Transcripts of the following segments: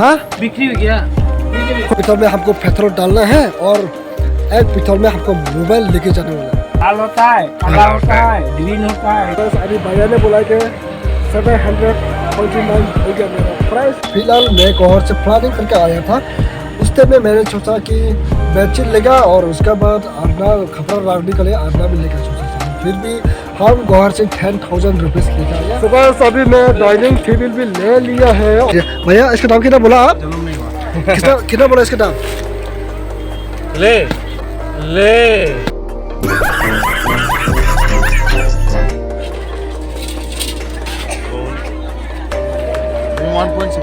हाँ बिक्री हो गया। पिथौर में हमको पेट्रोल डालना है और एक पिथौर में हमको मोबाइल लेके जाने वाला है। लाल होता है, काला होता है, ग्रीन होता है। बस अभी भैया ने बोला कि 749 हो गया मेरा प्राइस। फिलहाल मैं गौर से प्लानिंग करके आया था। उस टाइम में मैंने सोचा कि बेडशीट लेगा और उसके बाद अपना कपड़ा रखने के लिए अपना भी लेकर सोचा था। फिर भी हम गौर से 10,000 रुपीज़ लेकर आया। तो बस अभी मैं डाइनिंग टेबल भी ले लिया है। भैया इसका दाम कितना बोला आप? कितना बोला इसका दाम? ले ले 1.7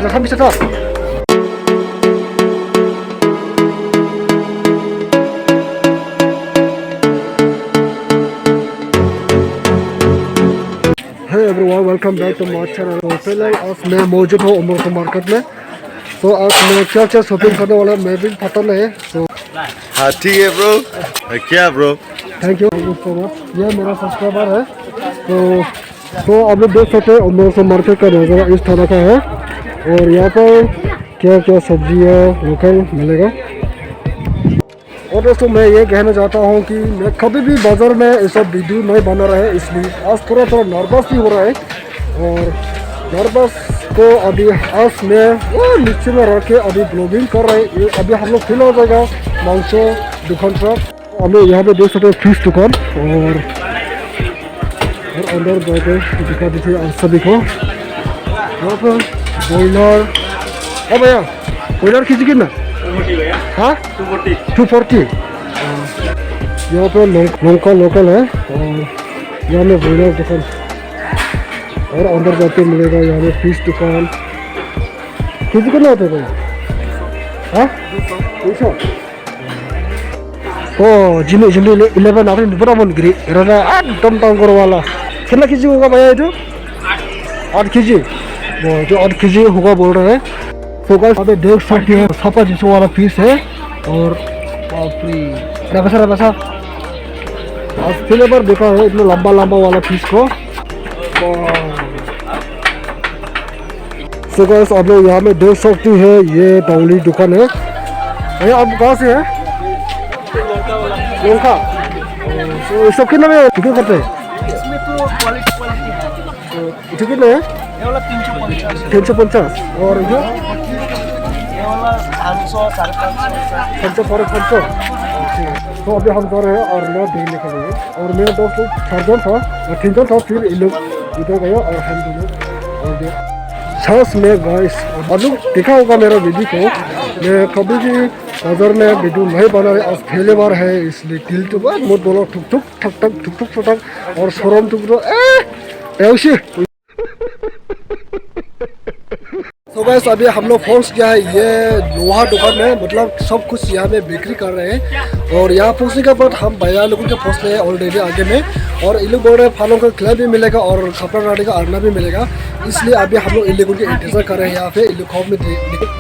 3 bisa tak? Hey everyone, welcome back to my channel. फिलहाल आज मैं मौजूद हूँ उमर को मार्केट में। तो आज मैं क्या क्या शॉपिंग करने वाला मैं भी पता नहीं है। तो हाँ ठीक है ब्रो। क्या bro? Thank you so much. ये मेरा सब्सक्राइबर है। तो अभी देख सकते हैं उमर को मार्केट का नज़ारा इस तरह का है। और यहाँ पर क्या क्या सब्जियाँ लोकल मिलेगा। और दोस्तों मैं ये कहना चाहता हूँ कि मैं कभी भी बाज़ार में ऐसा वीडियो नहीं बना रहा है, इसलिए आज थोड़ा नर्वस भी हो रहा है। और नर्वस को अभी आज मैं नीचे में रख के अभी ब्लॉगिंग कर रहे हैं। अभी हम लोग फिल हो जाएगा मांस दुकान पर। हमें यहाँ पे देख सकते हैं फिश दुकान और अंदर जाके दिखा दीजिए आप सभी को। यहाँ पर बॉयलर, भैया बॉयलर खींची कितना? हाँ 240। यहाँ पे लंका लोकल है और यहाँ में बॉयलर दुकान और अंदर जाके मिलेगा यहाँ में फिश दुकान। खींची कितना होता है भैया? हाँ 200। जिन्हें 11 आपने बड़ा मन गिरी एकदम टांगोर वाला कितना केजी होगा भैया? ये 8 केजी। वो जो 8 केजी होगा बोल रहे हैं। तो गाइस अभी देख सकते हैं छापा जिसो वाला पीस है और रबसा आज पहले बार देखा है इतना लंबा वाला पीस को। तो गाइस आप लोग यहाँ में देख सकते हैं ये टाउली दुकान है। भैया आप कहाँ से है? लंका। तो सब कितना में टिकट करते हैं? इसमें तो क्वालिटी है। तो कितना है? ये वाला 350। 350 और ये वाला 500 550 500। तो अभी हम जा रहे हैं और मैं देखने के लिए। और मेरा दोस्त लोग 4 जन था और 3 जन था। फिर इन लोग इधर गया और हम दोनों और छाछ में गाइस और लोग देखा होगा मेरा वीडियो को। मैं कभी भी बाजार में वीडियो नहीं बना रहे, आज पहले बार है इसलिए दिल तो बहुत मत बोलो ठुक ठुक ठक ठक ठुक ठुक ठक और शोरूम टुक तो ऐसे। तो गाइस अभी हम लोग पहुंच गया है ये लोहा दुकान में, मतलब सब कुछ यहाँ में बिक्री कर रहे हैं। और यहाँ पहुंचने के बाद हम भैया लोगों के पहुंच रहे हैं ऑलरेडी आगे में। और इन लोग बोल रहे हैं फलों का क्ले भी मिलेगा और कपड़ा डालने का अरना भी मिलेगा। इसलिए अभी हम लोग इन लोगों के इंतजार कर रहे हैं। यहाँ पे इन लोग में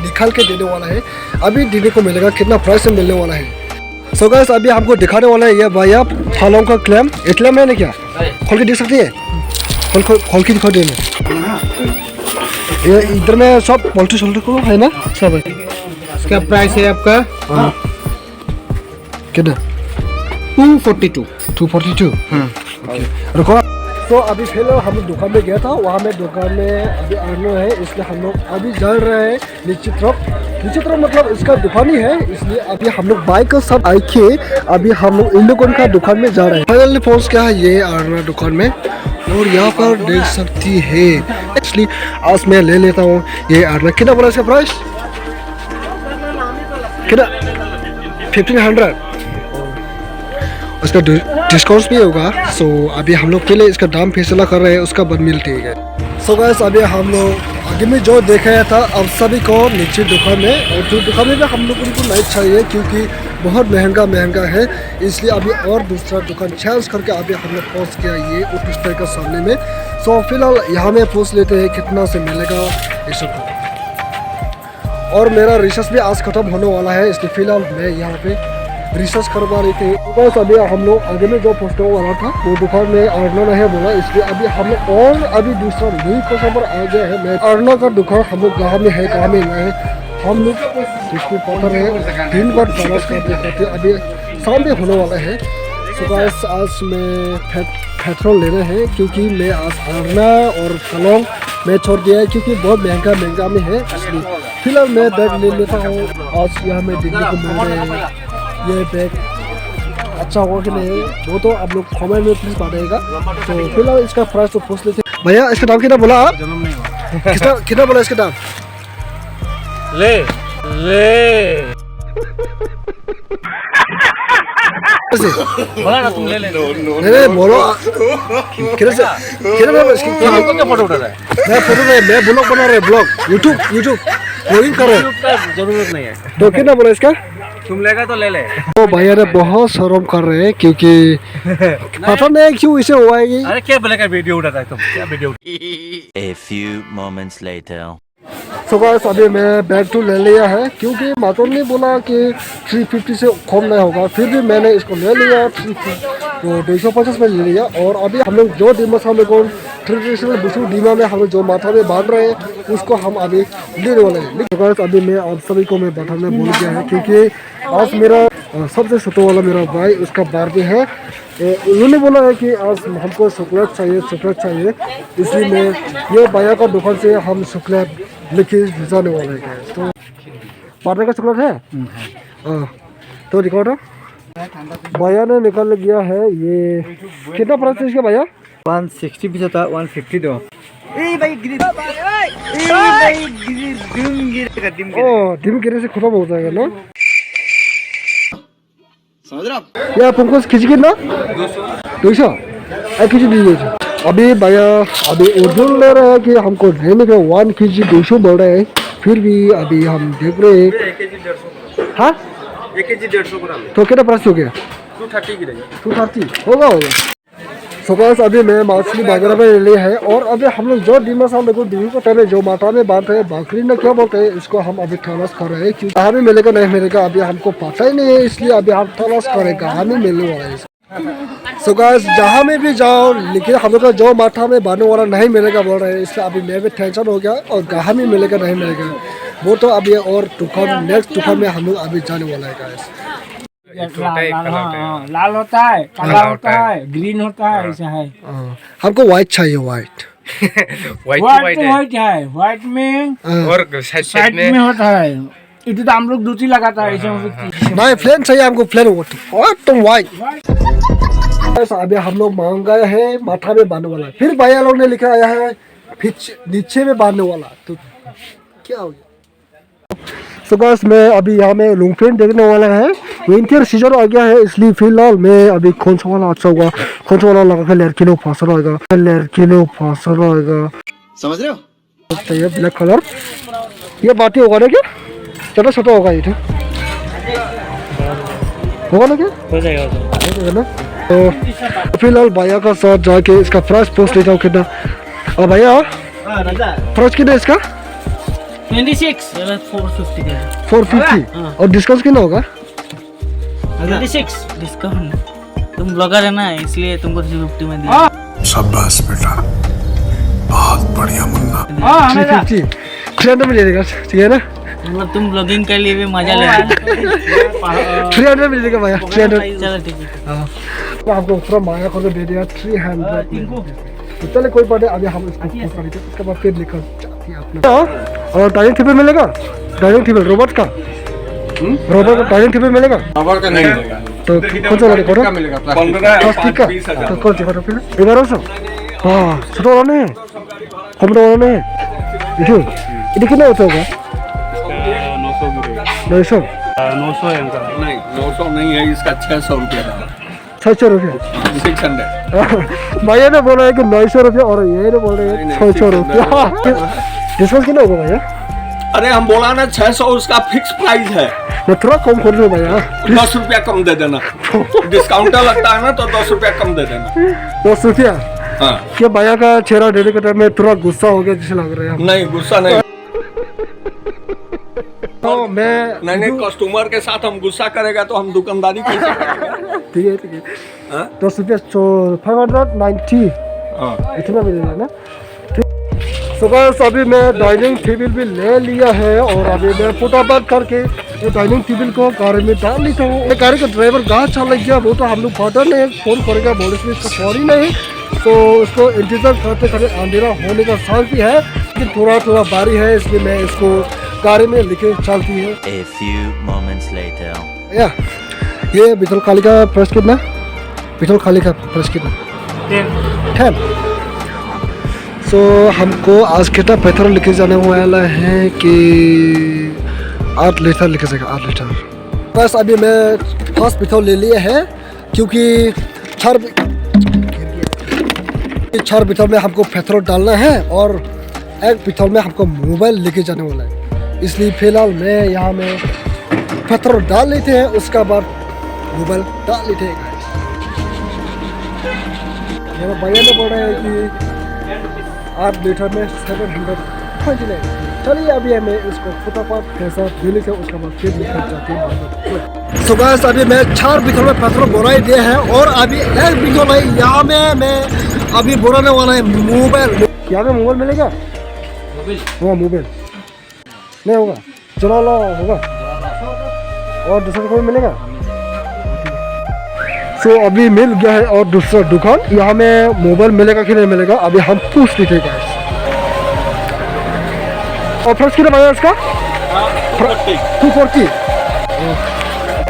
निकाल के देने वाला है, अभी देने को मिलेगा कितना प्राइस में मिलने वाला है। सो गाइस अभी हमको दिखाने वाला है ये भैया फलों का क्लेम। क्लेम है ना क्या? खोल के देख सकती है? खोल के दिखा देना। ये इधर में सब पोल्ट्री सोल्ट्री को है ना सब है। क्या प्राइस है आपका? कितना? 242। रुको। तो अभी फिलहाल हम लोग दुकान में गया था, वहाँ में दुकान में अभी आना है, इसलिए हम लोग अभी जा रहे हैं नीचे तरफ मतलब इसका दुकान ही है। इसलिए अभी हम लोग बाइक का सब आके अभी हम लोग इन लोगों का दुकान में जा रहे हैं। फाइनली पहुँच गया है ये आरना दुकान में। और यहाँ पर देख सकती है एक्चुअली आज मैं ले लेता हूँ ये आरना। कितना बोला इसका प्राइस? कितना? 1500। उसका डिस्काउंट भी होगा। सो अभी हम लोग पहले इसका दाम फैसला कर रहे हैं, उसका बाद मिलते हैं। सो गाइस अभी हम लोग आगे में जो देखा था अब सभी को नीचे दुकान में, और जो दुकान में हम लोगों को नहीं चाहिए क्योंकि बहुत महंगा है। इसलिए अभी और दूसरा दुकान चेंज करके अभी हम लोग पहुँच गया ये ऑटो स्टैंड का सामने में। सो फिलहाल यहाँ में पूछ लेते हैं कितना से मिलेगा ये सब। और मेरा रिसर्च भी आज ख़त्म होने वाला है, इसलिए फ़िलहाल मैं यहाँ पे रिसर्च करवा रही थी। तो बस अभी हम लोग आगे में जो पोस्टर वाला था वो दुकान में अर्ना नहीं बोला, इसलिए अभी हम लोग और अभी दूसरा नई कस्टमर आ गया है। मैं अर्ना का दुकान हम लोग कहाँ में है कहाँ में नहीं है हम लोग इसको पता है, दिन भर तलाश करते अभी सामने होने वाला है। तो गाइस आज मैं पेट्रोल ले रहे हैं क्योंकि मैं आज अर्ना और फलोंग मैं छोड़ दिया है क्योंकि बहुत महंगा में है, इसलिए फिलहाल मैं बैग ले लेता हूँ। आज यहाँ में देखने को मिल रहे हैं ये बैग अच्छा होगा कि नहीं वो तो आप लोग कमेंट में प्लीज बताइएगा। तो फिलहाल इसका प्राइस तो पूछ लेते हैं। भैया इसका दाम कितना बोला आप? कितना बोला इसका दाम? ले बोला ना तुम ले नहीं बोलो कितना हमको क्या फोटो उठा रहा है? मैं ब्लॉग बना रहा है, ब्लॉग यूट्यूब ब्लॉगिंग कर रहे हैं। जरूरत नहीं है, तो कितना बोला इसका? तुम लेगा तो ले ले। तो भैया ने बहुत शर्म कर रहे हैं क्योंकि पता नहीं क्यों इसे हुआ है कि अरे क्या बोलेगा वीडियो उठाता है तुम, क्या video? A few moments later. तो गाइस अभी मैं बैग टू ले लिया है क्योंकि मातों ने बोला कि 350 से कम नहीं होगा, फिर भी मैंने इसको ले लिया 350 तो 250 में ले लिया। और अभी हम लोग जो दिमाग हम लोग ट्रेडिशनल विशु डीमा में हम लोग जो माथा में बांध रहे हैं उसको हम अभी लेने वाले हैं। तो गाइस अभी मैं आप सभी को मैं बताना भूल गया है क्योंकि आज मेरा सबसे छोटा वाला मेरा भाई उसका बर्थडे है। उन्होंने बोला है कि आज हमको चॉकलेट चाहिए, इसलिए मैं ये भैया का दुकान से हम चॉकलेट लेके जाने वाले हैं। तो बर्थडे का चॉकलेट है हाँ, तो रिकॉर्ड भैया ने निकाल गया है। ये कितना प्राइस है इसका भैया? 160 पीस होता है, 150 दो। डिम गिरे से खत्म हो जाएगा ना, समझ रहे आप? या पंकज खिंच कितना 200 एक केजी दीजिए। अभी भैया अभी उर्दून ले रहे हैं कि हमको लेने के 1 केजी 200 बोल रहे हैं, फिर भी अभी हम देख रहे हैं 1 केजी 150 ग्राम। तो कितना प्राइस हो गया? 230 की रहेगी, 230 होगा। सुबह अभी मैं मछली वगैरह में ले लिया है। और अभी हम लोग जो डिमास हम लोग डिमी को पहले जो माता में बांधते हैं बकरी ने क्या बोलते हैं इसको हम अभी तलाश कर रहे हैं क्योंकि कहाँ भी मिलेगा नहीं मिलेगा अभी हमको पता ही नहीं है, इसलिए अभी हम तलाश करें कहाँ में मिलने वाला है। सो गाइस जहाँ में भी जाओ लेकिन हम लोग का जो माथा में बांधने वाला नहीं मिलेगा बोल रहे हैं, इसलिए अभी मैं भी टेंशन हो गया और कहाँ में मिलेगा नहीं मिलेगा वो तो अभी और दुकान नेक्स्ट दुकान में हम लोग अभी जाने वाला है गाइस। लाल होता है, काला होता है, ग्रीन होता है, ऐसा है। हमको व्हाइट चाहिए, व्हाइट व्हाइट है, व्हाइट में और साइड में होता है। इधर तो हम लोग दूसरी लगाता है ऐसे। नहीं प्लेन चाहिए हमको, प्लेन और तुम व्हाइट। अभी हम लोग मंगाए हैं माथा में बांधने वाला, फिर भैया लोग ने लिखा आया है नीचे में बांधने वाला, तो क्या हो गया? तो बस मैं अभी यहाँ में लॉन्ग पेंट देखने वाला है, विंटर सीजन आ गया है इसलिए फिलहाल मैं अभी कौन सा वाला अच्छा होगा, कौन सा वाला लगा के लड़की लोग फसल आएगा, समझ रहे हो? तो ये ब्लैक कलर ये बातें होगा ना क्या? छोटा होगा ये होगा ना क्या? हो जाएगा ना। तो फिलहाल भैया का साथ जाके इसका प्राइस पूछ लेता हूँ कितना। और भैया प्राइस कितना इसका? 26 450 और डिस्काउंट कितना होगा? 26 डिस्काउंट। तुम ब्लॉगर है ना इसलिए तुमको 350 में दिया। शाबाश बेटा, बहुत बढ़िया मुन्ना। 350 300 में ले लेगा, ठीक है ना? मतलब तुम ब्लॉगिंग के लिए भी मजा ले रहे 300 में ले लेगा भैया, 300। चलो ठीक है। तो आपको पूरा माया को दे दिया 300। तो चले कोई बात नहीं, अभी हम इसको पोस्ट कर देते हैं, उसके बाद फिर निकल जाती है अपना। और डाइनिंग टेबल मिलेगा, डाइनिंग टेबल रोबोट का डाइनिंग टेबल मिलेगा? रबर का नहीं मिलेगा। तो कौन सा वाला का मिलेगा? प्लास्टिक का। तो कौन सा वाला फिर 1100? हाँ छोटा वाला नहीं, कम वाला नहीं। ये कितना होता होगा? 900 नहीं 900 नहीं है, इसका 600 रुपया है। 600 रुपया 600। भैया ने बोला है कि 900 रुपया और ये ने बोल रहे हैं 600 रुपया। डिस्काउंट कितना होगा भैया? अरे हम बोला ना 600 उसका फिक्स प्राइस है। मैं थोड़ा कम कर दूँ भैया, 10 रुपया कम दे देना। डिस्काउंट लगता है ना तो 10 रुपया कम दे देना। 10 रुपया? हाँ। क्या भैया का चेहरा देने के टाइम में थोड़ा गुस्सा हो गया जैसे लग रहा है। नहीं गुस्सा नहीं। मैं नहीं कस्टमर के साथ हम गुस्सा करेगा तो हम दुकानदारी कैसे करेंगे? ठीक है ठीक है हाँ? 10 रुपये 590 हाँ। इतना मिलेगा ना तो बस अभी मैं डाइनिंग टेबल भी ले लिया है और अभी मैं फटाफट करके ये डाइनिंग टेबल को गाड़ी में डाल लेता हूँ। गाड़ी का ड्राइवर कहाँ चला गया वो तो हम लोग पता नहीं, फ़ोन करेगा बोले इसमें इसका सॉरी नहीं, तो उसको इंतज़ार करते करते अंधेरा होने का चांस भी है, लेकिन थोड़ा थोड़ा बारी है इसलिए मैं इसको गाड़ी में लेके चलती है। A few moments later. या ये बिथल खाली का प्राइस कितना? बिथल खाली का प्राइस कितना? 10। सो हमको आज कितना पेट्रोल लेके जाने वाला है कि 8 लीटर लेके जाएगा, 8 लीटर। बस अभी मैं फर्स्ट पेट्रोल ले लिया है क्योंकि 4 पेट्रोल में हमको पेट्रोल डालना है और 1 पेट्रोल में हमको मोबाइल लेके जाने वाला है, इसलिए फिलहाल मैं यहाँ में पेट्रोल डाल लेते हैं, उसका बाद मोबाइल डाल लेते हैं। मेरा भैया ने बोला है कि 8 लीटर में 729। चलिए अभी हमें इसको फटाफट पैसा दे लेते हैं, उसके बाद फिर निकल जाते हैं। सो गाइस अभी मैं 4 पेट्रोल में पेट्रोल भरा दिया है और अभी 1 पेट्रोल है यहाँ में मैं अभी भराने वाला है मोबाइल। यहाँ में मोबाइल मिलेगा? मोबाइल नहीं होगा, चलो लो होगा और दूसरा कोई मिलेगा? सो अभी मिल गया है और दूसरा दुकान, यहाँ में मोबाइल मिलेगा कि नहीं मिलेगा अभी हम पूछ लेते हैं गाइस। और प्राइस कितना बनाया इसका? 240।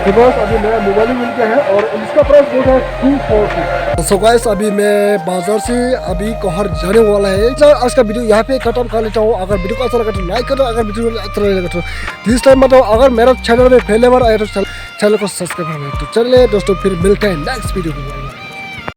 तो बस अभी मेरा मोबाइल ही मिल गया है और इसका प्राइस बहुत है 240। सो गाइस अभी मैं बाजार से अभी घर जाने वाला है। आज का वीडियो यहाँ पे खत्म कर लेता हूँ। अगर वीडियो को अच्छा लगा तो लाइक करो, अगर वीडियो अच्छा लगा तो दिस टाइम बताओ, अगर मेरा चैनल में पहले बार आए तो चैनल को सब्सक्राइब करना। तो चलिए दोस्तों फिर मिलते हैं नेक्स्ट वीडियो में।